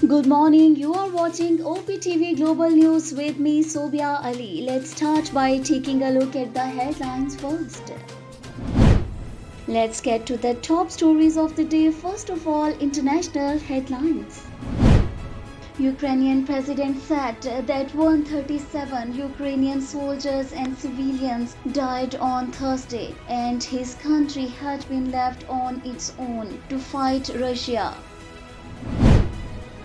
Good morning, you are watching OpTv Global News with me Sobia Ali. Let's start by taking a look at the headlines first. Let's get to the top stories of the day. First of all, international headlines. Ukrainian president said that 137 Ukrainian soldiers and civilians died on Thursday and his country had been left on its own to fight Russia.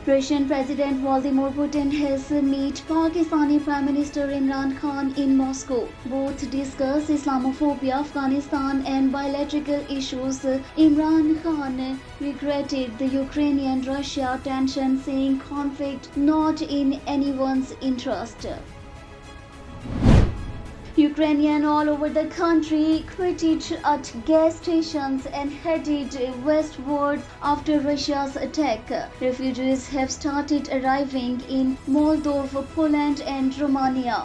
Russian President Vladimir Putin has met Pakistani Prime Minister Imran Khan in Moscow. Both discussed Islamophobia, Afghanistan and bilateral issues. Imran Khan regretted the Ukrainian-Russia tension, saying conflict not in anyone's interest. Ukrainians all over the country quitted at gas stations and headed westward after Russia's attack. Refugees have started arriving in Moldova, Poland and Romania.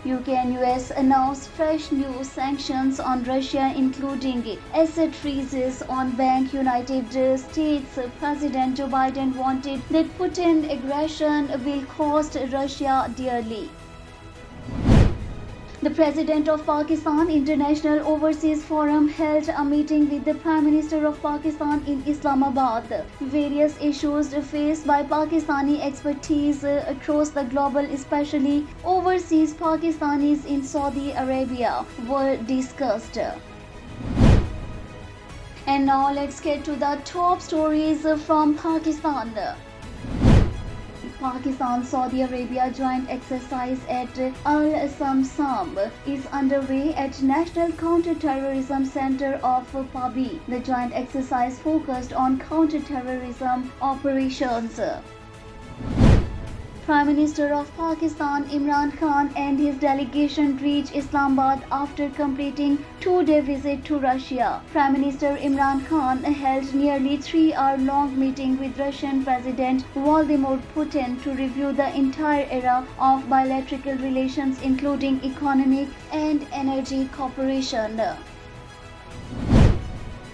UK and US announced fresh new sanctions on Russia, including asset freezes on banks. United States President Joe Biden wanted that Putin's aggression will cost Russia dearly. The President of Pakistan International Overseas Forum held a meeting with the Prime Minister of Pakistan in Islamabad. Various issues faced by Pakistani expertise across the global, especially overseas Pakistanis in Saudi Arabia, were discussed. And now let's get to the top stories from Pakistan. Pakistan-Saudi Arabia joint exercise at Al-Samsam is underway at National Counter-Terrorism Center of Pabi. The joint exercise focused on counter-terrorism operations. Prime Minister of Pakistan Imran Khan and his delegation reached Islamabad after completing two-day visit to Russia. Prime Minister Imran Khan held nearly 3-hour-long meeting with Russian President Vladimir Putin to review the entire era of bilateral relations, including economic and energy cooperation.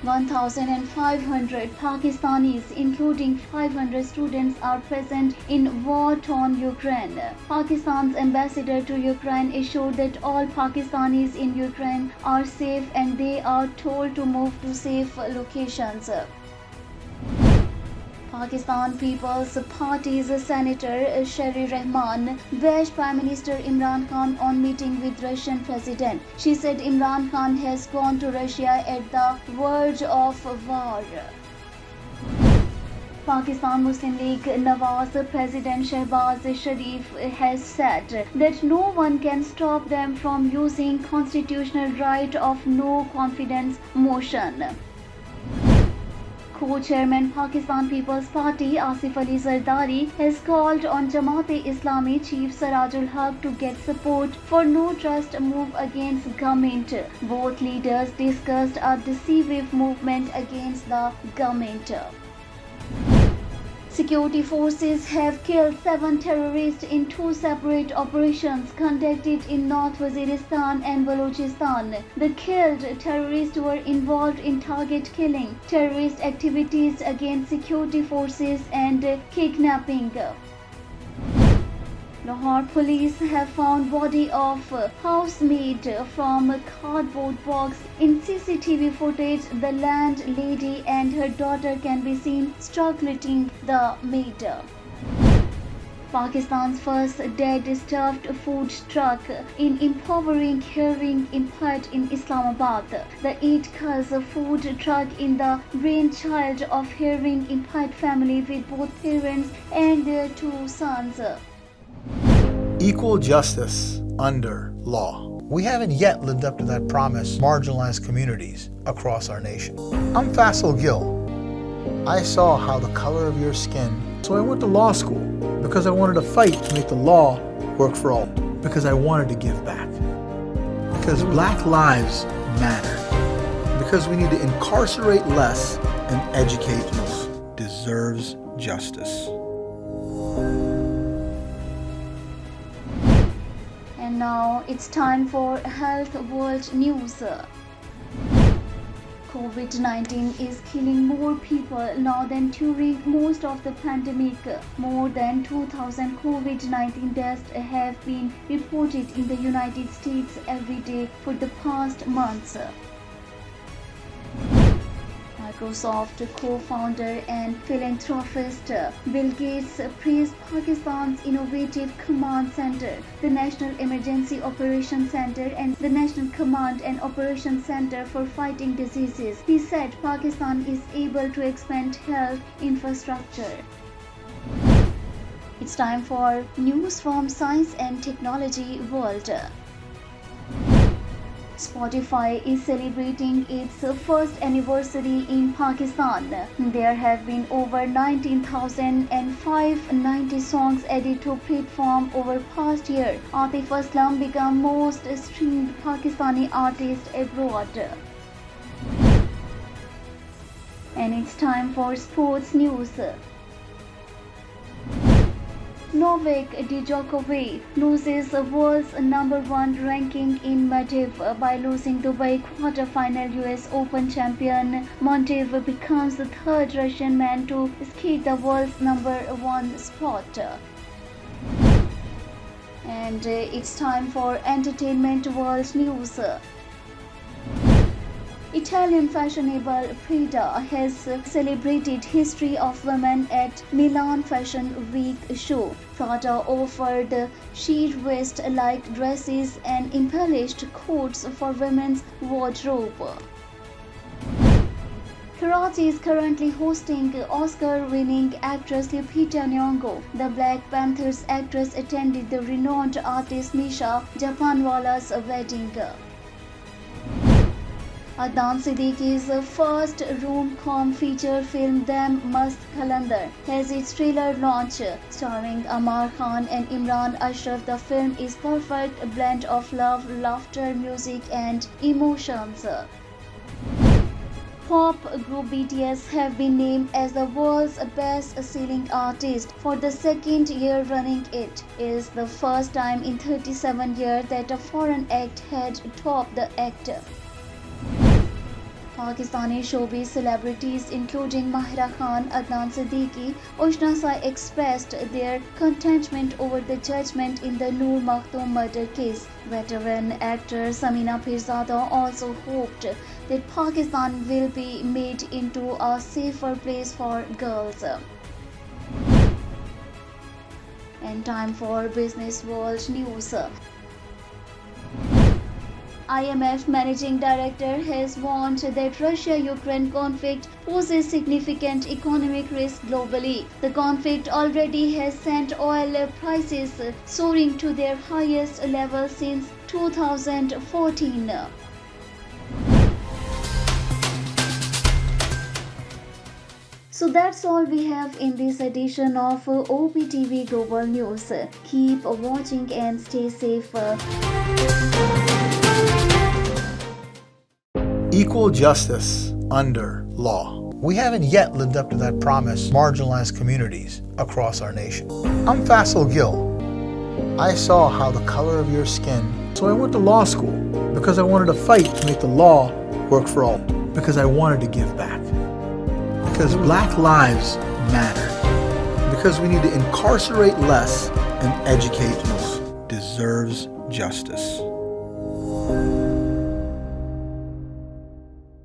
1,500 Pakistanis, including 500 students, are present in war-torn Ukraine. Pakistan's ambassador to Ukraine assured that all Pakistanis in Ukraine are safe and they are told to move to safe locations. Pakistan People's Party's Senator Sherry Rahman bashed Prime Minister Imran Khan on meeting with Russian President. She said Imran Khan has gone to Russia at the verge of war. Pakistan Muslim League Nawaz President Shehbaz Sharif has said that no one can stop them from using constitutional right of no confidence motion. Co-chairman Pakistan People's Party Asif Ali Zardari has called on Jamaat-e-Islami chief Sirajul Haq to get support for no trust move against government. Both leaders discussed a decisive movement against the government. Security forces have killed 7 terrorists in 2 separate operations conducted in North Waziristan and Balochistan. The killed terrorists were involved in target killing, terrorist activities against security forces and kidnapping. Lahore police have found body of housemaid from a cardboard box. In CCTV footage, the landlady and her daughter can be seen strangling the maid. Pakistan's first dead stuffed food truck in empowering hearing impaired in Islamabad. The 8-cars food truck in the brainchild of hearing impaired family with both parents and their 2 sons. Equal justice under law. We haven't yet lived up to that promise, marginalized communities across our nation. I'm Faisal Gill. I saw how the color of your skin, so I went to law school because I wanted to fight to make the law work for all, because I wanted to give back, because Black lives matter, because we need to incarcerate less and educate more. Deserves justice. And now it's time for Health World News. COVID-19 is killing more people now than during most of the pandemic. More than 2,000 COVID-19 deaths have been reported in the United States every day for the past months. Microsoft co-founder and philanthropist Bill Gates praised Pakistan's innovative command center, the National Emergency Operations Center and the National Command and Operations Center for Fighting Diseases. He said Pakistan is able to expand health infrastructure. It's time for news from Science and Technology World. Spotify is celebrating its first anniversary in Pakistan. There have been over 19,590 songs added to platform over past year. Atif Aslam became most streamed Pakistani artist abroad. And it's time for sports news. Novak Djokovic loses the world's #1 ranking in Maldives by losing Dubai quarter-final US Open champion. Maldives becomes the third Russian man to escape the world's #1 spot. And it's time for entertainment world news. Italian fashionable Prada has celebrated history of women at Milan Fashion Week show. Prada offered sheer waist-like dresses and embellished coats for women's wardrobe. Karachi is currently hosting Oscar-winning actress Lupita Nyong'o. The Black Panthers actress attended the renowned artist Nisha Japanwala's wedding. Adnan Siddiqui's first rom-com feature film Dem Mast Qalandar has its trailer launch. Starring Amar Khan and Imran Ashraf, the film is perfect blend of love, laughter, music and emotions. Pop group BTS have been named as the world's best-selling artist for the second year running. It is the first time in 37 years that a foreign act had topped the act. Pakistani showbiz celebrities including Mahira Khan, Adnan Siddiqui, Ushna Sai expressed their contentment over the judgment in the Noor Makhtoom murder case. Veteran actor Samina Pirzada also hoped that Pakistan will be made into a safer place for girls. And time for business world news. IMF Managing Director has warned that Russia-Ukraine conflict poses significant economic risk globally. The conflict already has sent oil prices soaring to their highest level since 2014. So that's all we have in this edition of OpTv Global News. Keep watching and stay safe. Equal justice under law. We haven't yet lived up to that promise, marginalized communities across our nation. I'm Faisal Gill. I saw how the color of your skin, so I went to law school because I wanted to fight to make the law work for all, because I wanted to give back, because Black lives matter, because we need to incarcerate less and educate most. Deserves justice.